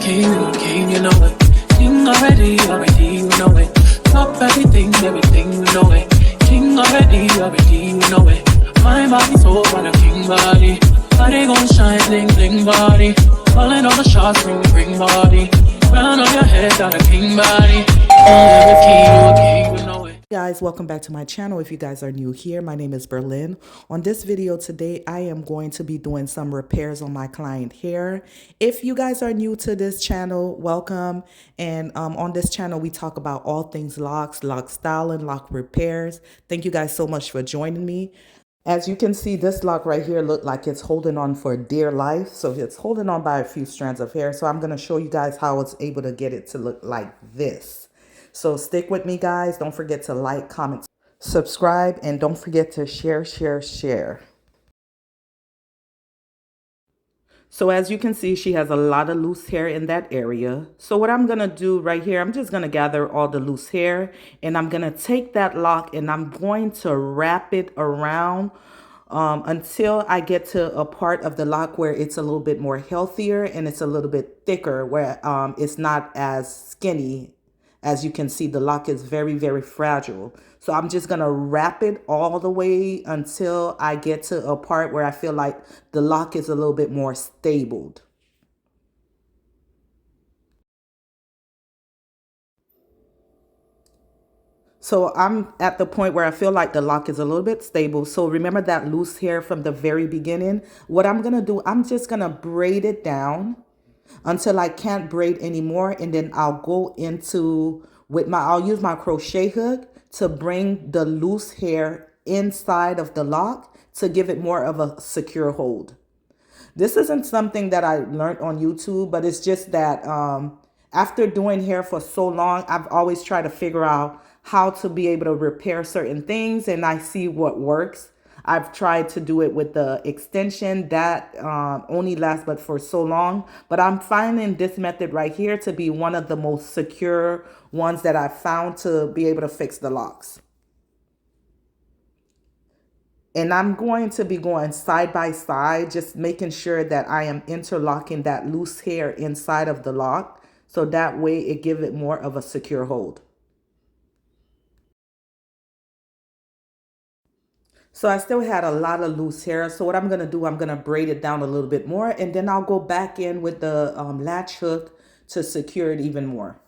king, you know it. King already, you know it. Top everything, you know it. King already, you know it. My body so on a king body. Body gon' shine, bling, bling body. Calling all the shots, bring body. Crown on your head, got a king body. You a king, you know it. Guys, welcome back to my channel. If you guys are new here, my name is Berlin. On this video today, I am going to be doing some repairs on my client hair. If you guys are new to this channel, welcome. And on this channel, we talk about all things locks, lock styling, lock repairs. Thank you guys so much for joining me. As you can see, this lock right here look like it's holding on for dear life. So it's holding on by a few strands of hair. So I'm going to show you guys how it's able to get it to look like this. So stick with me, guys. Don't forget to like, comment, subscribe, and don't forget to share. So as you can see, she has a lot of loose hair in that area. So what I'm going to do right here, I'm just going to gather all the loose hair, and I'm going to take that lock and I'm going to wrap it around until I get to a part of the lock where it's a little bit more healthier and it's a little bit thicker, where it's not as skinny. As you can see, the lock is very, very fragile. So I'm just going to wrap it all the way until I get to a part where I feel like the lock is a little bit more stable. So I'm at the point where I feel like the lock is a little bit stable. So remember that loose hair from the very beginning? What I'm going to do, I'm just going to braid it down until I can't braid anymore, and then I'll go into I'll use my crochet hook to bring the loose hair inside of the lock to give it more of a secure hold. This isn't something that I learned on YouTube, but it's just that after doing hair for so long, I've always tried to figure out how to be able to repair certain things, and I see what works. I've tried to do it with the extension that only lasts but for so long, but I'm finding this method right here to be one of the most secure ones that I've found to be able to fix the locks. And I'm going to be going side by side, just making sure that I am interlocking that loose hair inside of the lock, so that way it gives it more of a secure hold. So I still had a lot of loose hair. So what I'm going to do, I'm going to braid it down a little bit more, and then I'll go back in with the latch hook to secure it even more.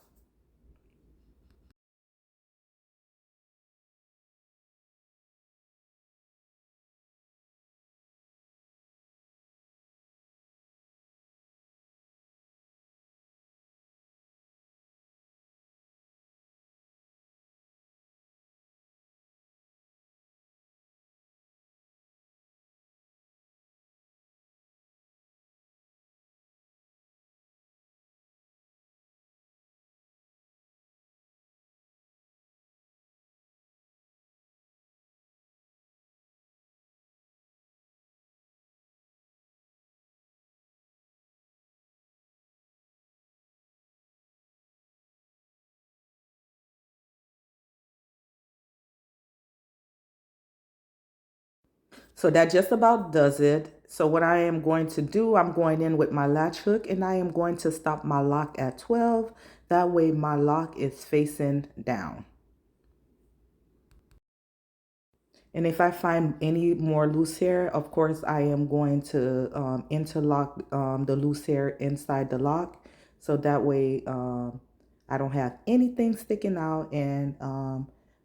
So that just about does it. So what I am going to do, I'm going in with my latch hook, and I am going to stop my lock at 12. That way my lock is facing down. And if I find any more loose hair, of course, I am going to interlock the loose hair inside the lock. So that way I don't have anything sticking out, and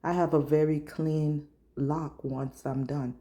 I have a very clean lock once I'm done.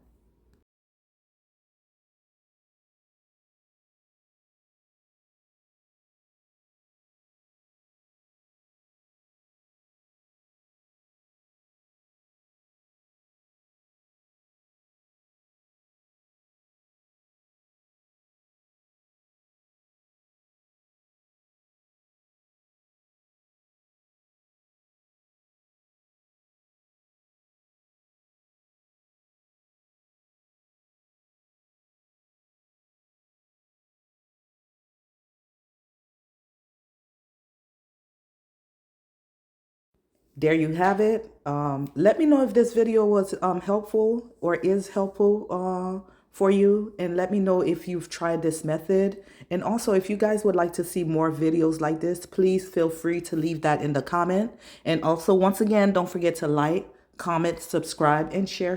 There you have it. Let me know if this video was helpful or is helpful for you, and let me know if you've tried this method. And also, if you guys would like to see more videos like this, please feel free to leave that in the comment. And also, once again, don't forget to like, comment, subscribe, and share.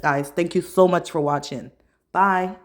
Guys, thank you so much for watching. Bye.